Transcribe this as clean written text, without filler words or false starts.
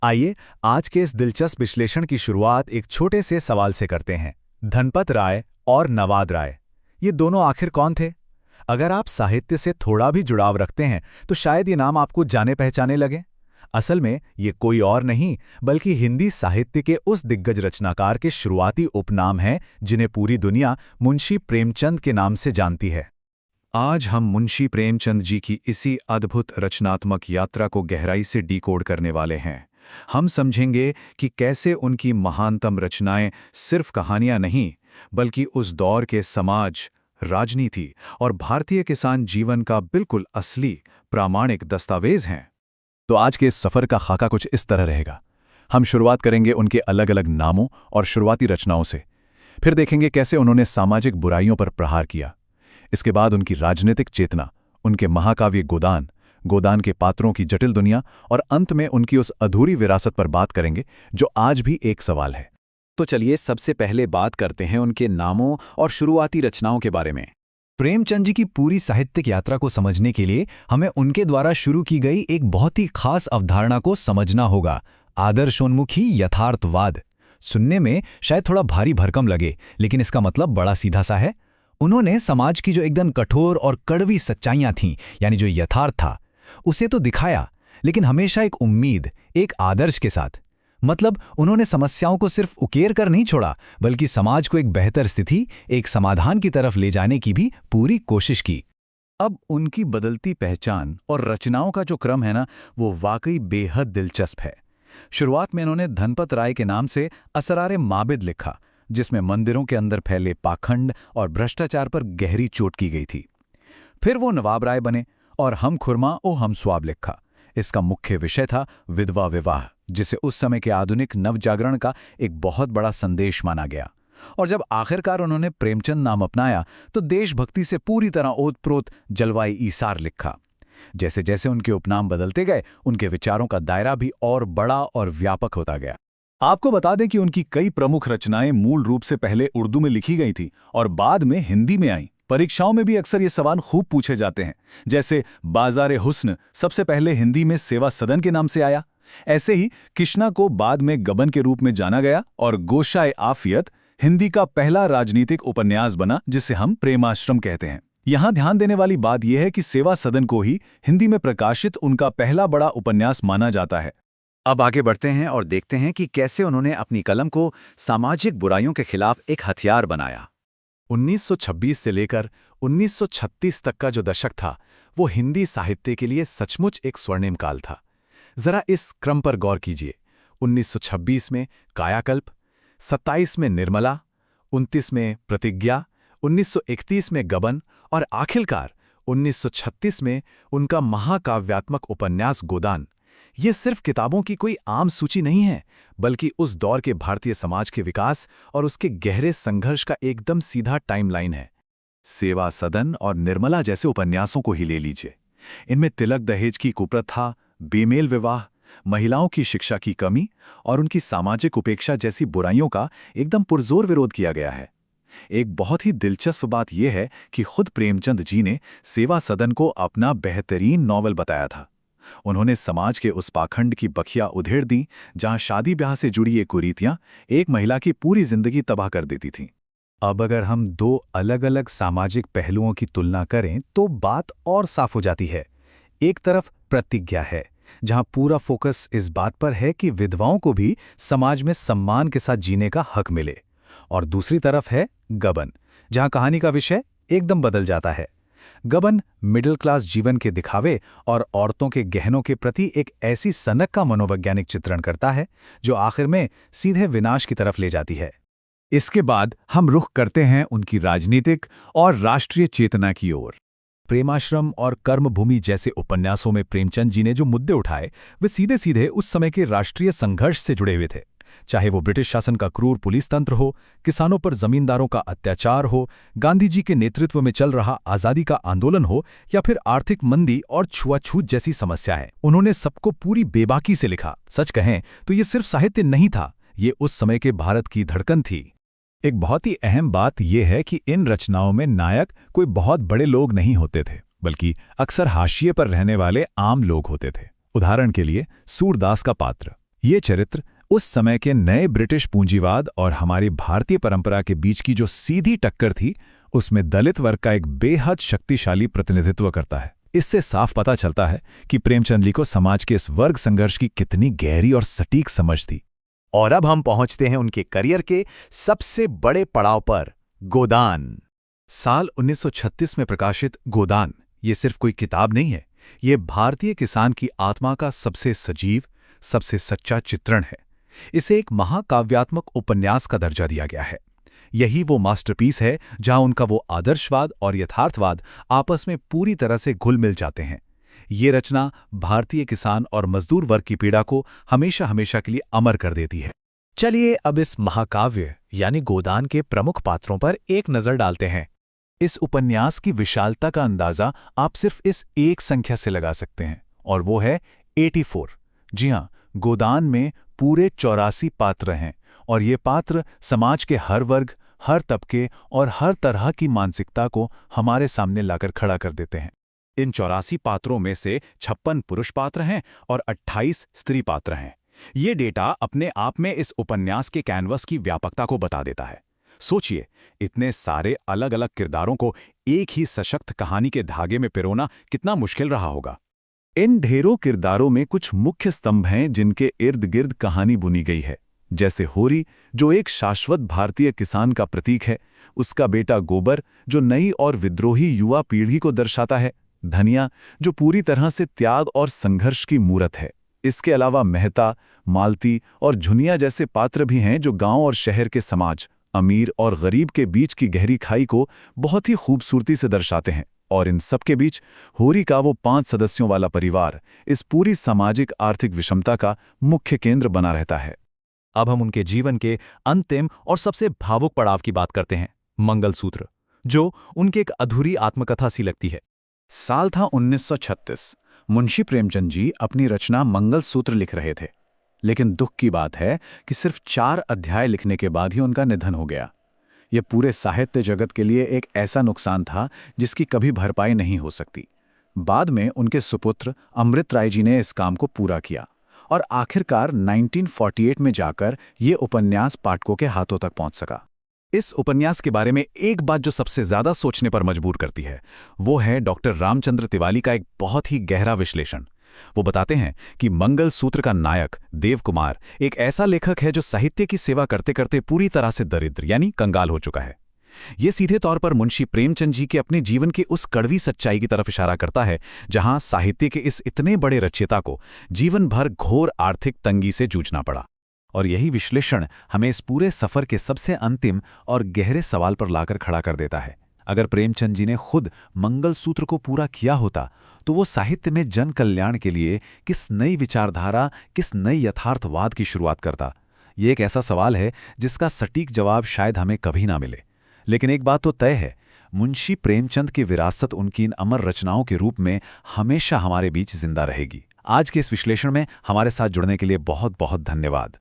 आइए आज के इस दिलचस्प विश्लेषण की शुरुआत एक छोटे से सवाल से करते हैं। धनपत राय और नवाब राय, ये दोनों आखिर कौन थे? अगर आप साहित्य से थोड़ा भी जुड़ाव रखते हैं तो शायद ये नाम आपको जाने पहचाने लगे। असल में ये कोई और नहीं बल्कि हिंदी साहित्य के उस दिग्गज रचनाकार के शुरुआती उपनाम हैं जिन्हें पूरी दुनिया मुंशी प्रेमचंद के नाम से जानती है। आज हम मुंशी प्रेमचंद जी की इसी अद्भुत रचनात्मक यात्रा को गहराई से डिकोड करने वाले हैं। हम समझेंगे कि कैसे उनकी महानतम रचनाएं सिर्फ कहानियां नहीं, बल्कि उस दौर के समाज, राजनीति और भारतीय किसान जीवन का बिल्कुल असली, प्रामाणिक दस्तावेज हैं। तो आज के इस सफ़र का खाका कुछ इस तरह रहेगा। हम शुरुआत करेंगे उनके अलग अलग नामों और शुरुआती रचनाओं से। फिर देखेंगे कैसे उन्होंने सामाजिक बुराइयों पर प्रहार किया। इसके बाद उनकी राजनीतिक चेतना, उनके महाकाव्य गोदान, गोदान के पात्रों की जटिल दुनिया और अंत में उनकी उस अधूरी विरासत पर बात करेंगे जो आज भी एक सवाल है। तो चलिए सबसे पहले बात करते हैं उनके नामों और शुरुआती रचनाओं के बारे में। प्रेमचंद जी की पूरी साहित्यिक यात्रा को समझने के लिए हमें उनके द्वारा शुरू की गई एक बहुत ही खास अवधारणा को समझना होगा, आदर्शोन्मुखी यथार्थवाद। सुनने में शायद थोड़ा भारी भरकम लगे, लेकिन इसका मतलब बड़ा सीधा सा है। उन्होंने समाज की जो एकदम कठोर और कड़वी सच्चाइयां थीं, यानी जो यथार्थ था, उसे तो दिखाया, लेकिन हमेशा एक उम्मीद, एक आदर्श के साथ। मतलब उन्होंने समस्याओं को सिर्फ उकेर कर नहीं छोड़ा, बल्कि समाज को एक बेहतर स्थिति, एक समाधान की तरफ ले जाने की भी पूरी कोशिश की। अब उनकी बदलती पहचान और रचनाओं का जो क्रम है ना, वो वाकई बेहद दिलचस्प है। शुरुआत में इन्होंने धनपत राय के नाम से असरारे माबिद लिखा, जिसमें मंदिरों के अंदर फैले पाखंड और भ्रष्टाचार पर गहरी चोट की गई थी। फिर वो नवाब राय बने और हम खुरमा ओ हम स्वाब लिखा। इसका मुख्य विषय था विधवा विवाह, जिसे उस समय के आधुनिक नवजागरण का एक बहुत बड़ा संदेश माना गया। और जब आखिरकार उन्होंने प्रेमचंद नाम अपनाया तो देशभक्ति से पूरी तरह ओतप्रोत जलवाई ईसार लिखा। जैसे जैसे उनके उपनाम बदलते गए, उनके विचारों का दायरा भी और बड़ा और व्यापक होता गया। आपको बता दें कि उनकी कई प्रमुख रचनाएं मूल रूप से पहले उर्दू में लिखी गई थी और बाद में हिंदी में आईं। परीक्षाओं में भी अक्सर ये सवाल खूब पूछे जाते हैं, जैसे बाज़ारे हुस्न सबसे पहले हिंदी में सेवा सदन के नाम से आया। ऐसे ही किश्ना को बाद में गबन के रूप में जाना गया और गोशाए आफियत हिंदी का पहला राजनीतिक उपन्यास बना, जिसे हम प्रेमाश्रम कहते हैं। यहां ध्यान देने वाली बात यह है कि सेवा सदन को ही हिंदी में प्रकाशित उनका पहला बड़ा उपन्यास माना जाता है। अब आगे बढ़ते हैं और देखते हैं कि कैसे उन्होंने अपनी कलम को सामाजिक बुराइयों के खिलाफ एक हथियार बनाया। 1926 से लेकर 1936 तक का जो दशक था, वो हिंदी साहित्य के लिए सचमुच एक स्वर्णिम काल था। जरा इस क्रम पर गौर कीजिए। 1926 में कायाकल्प, 27 में निर्मला, 29 में प्रतिज्ञा, 1931 में गबन और आखिरकार 1936 में उनका महाकाव्यात्मक उपन्यास गोदान। ये सिर्फ किताबों की कोई आम सूची नहीं है, बल्कि उस दौर के भारतीय समाज के विकास और उसके गहरे संघर्ष का एकदम सीधा टाइमलाइन है। सेवा सदन और निर्मला जैसे उपन्यासों को ही ले लीजिए। इनमें तिलक दहेज की कुप्रथा, बेमेल विवाह, महिलाओं की शिक्षा की कमी और उनकी सामाजिक उपेक्षा जैसी बुराइयों का एकदम पुरजोर विरोध किया गया है। एक बहुत ही दिलचस्प बात यह है कि खुद प्रेमचंद जी ने सेवा सदन को अपना बेहतरीन नॉवल बताया था। उन्होंने समाज के उस पाखंड की बखिया उधेड़ दी जहां शादी ब्याह से जुड़ी ये कुरीतियां एक महिला की पूरी जिंदगी तबाह कर देती थीं। अब अगर हम दो अलग अलग सामाजिक पहलुओं की तुलना करें तो बात और साफ हो जाती है। एक तरफ प्रतिज्ञा है, जहां पूरा फोकस इस बात पर है कि विधवाओं को भी समाज में सम्मान के साथ जीने का हक मिले, और दूसरी तरफ है गबन, जहां कहानी का विषय एकदम बदल जाता है। गबन मिडिल क्लास जीवन के दिखावे और औरतों के गहनों के प्रति एक ऐसी सनक का मनोवैज्ञानिक चित्रण करता है जो आखिर में सीधे विनाश की तरफ ले जाती है। इसके बाद हम रुख करते हैं उनकी राजनीतिक और राष्ट्रीय चेतना की ओर। प्रेमाश्रम और कर्मभूमि जैसे उपन्यासों में प्रेमचंद जी ने जो मुद्दे उठाए, वे सीधे सीधे उस समय के राष्ट्रीय संघर्ष से जुड़े हुए थे। चाहे वो ब्रिटिश शासन का क्रूर पुलिस तंत्र हो, किसानों पर जमींदारों का अत्याचार हो, गांधी जी के नेतृत्व में चल रहा आज़ादी का आंदोलन हो, या फिर आर्थिक मंदी और छुआछूत जैसी समस्याएं, उन्होंने सबको पूरी बेबाकी से लिखा। सच कहें तो ये सिर्फ साहित्य नहीं था, ये उस समय के भारत की धड़कन थी। एक बहुत ही अहम बात यह है कि इन रचनाओं में नायक कोई बहुत बड़े लोग नहीं होते थे, बल्कि अक्सर हाशिए पर रहने वाले आम लोग होते थे। उदाहरण के लिए सूरदास का पात्र, ये चरित्र उस समय के नए ब्रिटिश पूंजीवाद और हमारी भारतीय परंपरा के बीच की जो सीधी टक्कर थी, उसमें दलित वर्ग का एक बेहद शक्तिशाली प्रतिनिधित्व करता है। इससे साफ पता चलता है कि प्रेमचंद जी को समाज के इस वर्ग संघर्ष की कितनी गहरी और सटीक समझ थी। और अब हम पहुंचते हैं उनके करियर के सबसे बड़े पड़ाव पर, गोदान। साल 1936 में प्रकाशित गोदान ये सिर्फ कोई किताब नहीं है, ये भारतीय किसान की आत्मा का सबसे सजीव, सबसे सच्चा चित्रण है। इसे एक महाकाव्यात्मक उपन्यास का दर्जा दिया गया है। यही वो मास्टरपीस है जहां उनका वो आदर्शवाद और यथार्थवाद आपस में पूरी तरह से घुल मिल जाते हैं। ये रचना भारतीय किसान और मजदूर वर्ग की पीड़ा को हमेशा हमेशा के लिए अमर कर देती है। चलिए अब इस महाकाव्य यानी गोदान के प्रमुख पात्रों पर एक नजर डालते हैं। इस उपन्यास की विशालता का अंदाजा आप सिर्फ इस एक संख्या से लगा सकते हैं, और वो है 84। जी हां, गोदान में पूरे 84 पात्र हैं, और ये पात्र समाज के हर वर्ग, हर तबके और हर तरह की मानसिकता को हमारे सामने लाकर खड़ा कर देते हैं। इन 84 पात्रों में से 56 पुरुष पात्र हैं और 28 स्त्री पात्र हैं। ये डेटा अपने आप में इस उपन्यास के कैनवस की व्यापकता को बता देता है। सोचिए, इतने सारे अलग अलग किरदारों को एक ही सशक्त कहानी के धागे में पिरोना कितना मुश्किल रहा होगा। इन ढेरों किरदारों में कुछ मुख्य स्तंभ हैं जिनके इर्द गिर्द कहानी बुनी गई है, जैसे होरी, जो एक शाश्वत भारतीय किसान का प्रतीक है, उसका बेटा गोबर, जो नई और विद्रोही युवा पीढ़ी को दर्शाता है, धनिया, जो पूरी तरह से त्याग और संघर्ष की मूरत है। इसके अलावा मेहता, मालती और झुनिया जैसे पात्र भी हैं जो गांव और शहर के समाज, अमीर और गरीब के बीच की गहरी खाई को बहुत ही खूबसूरती से दर्शाते हैं। और इन सबके बीच होरी का वो 5 सदस्यों वाला परिवार इस पूरी सामाजिक आर्थिक विषमता का मुख्य केंद्र बना रहता है। अब हम उनके जीवन के अंतिम और सबसे भावुक पड़ाव की बात करते हैं, मंगलसूत्र, जो उनकी एक अधूरी आत्मकथा सी लगती है। साल था 1936। मुंशी प्रेमचंद जी अपनी रचना मंगलसूत्र लिख रहे थे, लेकिन दुख की बात है कि सिर्फ 4 अध्याय लिखने के बाद ही उनका निधन हो गया। यह पूरे साहित्य जगत के लिए एक ऐसा नुकसान था जिसकी कभी भरपाई नहीं हो सकती। बाद में उनके सुपुत्र अमृत राय जी ने इस काम को पूरा किया और आखिरकार 1948 में जाकर ये उपन्यास पाठकों के हाथों तक पहुंच सका। इस उपन्यास के बारे में एक बात जो सबसे ज्यादा सोचने पर मजबूर करती है, वो है डॉक्टर रामचंद्र तिवारी का एक बहुत ही गहरा विश्लेषण। वो बताते हैं कि मंगलसूत्र का नायक देव कुमार एक ऐसा लेखक है जो साहित्य की सेवा करते करते पूरी तरह से दरिद्र यानी कंगाल हो चुका है। ये सीधे तौर पर मुंशी प्रेमचंद जी के अपने जीवन की उस कड़वी सच्चाई की तरफ इशारा करता है, जहां साहित्य के इस इतने बड़े रचयिता को जीवन भर घोर आर्थिक तंगी से जूझना पड़ा। और यही विश्लेषण हमें इस पूरे सफर के सबसे अंतिम और गहरे सवाल पर लाकर खड़ा कर देता है। अगर प्रेमचंद जी ने खुद मंगलसूत्र को पूरा किया होता तो वो साहित्य में जन कल्याण के लिए किस नई विचारधारा, किस नई यथार्थवाद की शुरुआत करता? ये एक ऐसा सवाल है जिसका सटीक जवाब शायद हमें कभी ना मिले। लेकिन एक बात तो तय है, मुंशी प्रेमचंद की विरासत उनकी इन अमर रचनाओं के रूप में हमेशा हमारे बीच जिंदा रहेगी। आज के इस विश्लेषण में हमारे साथ जुड़ने के लिए बहुत बहुत धन्यवाद।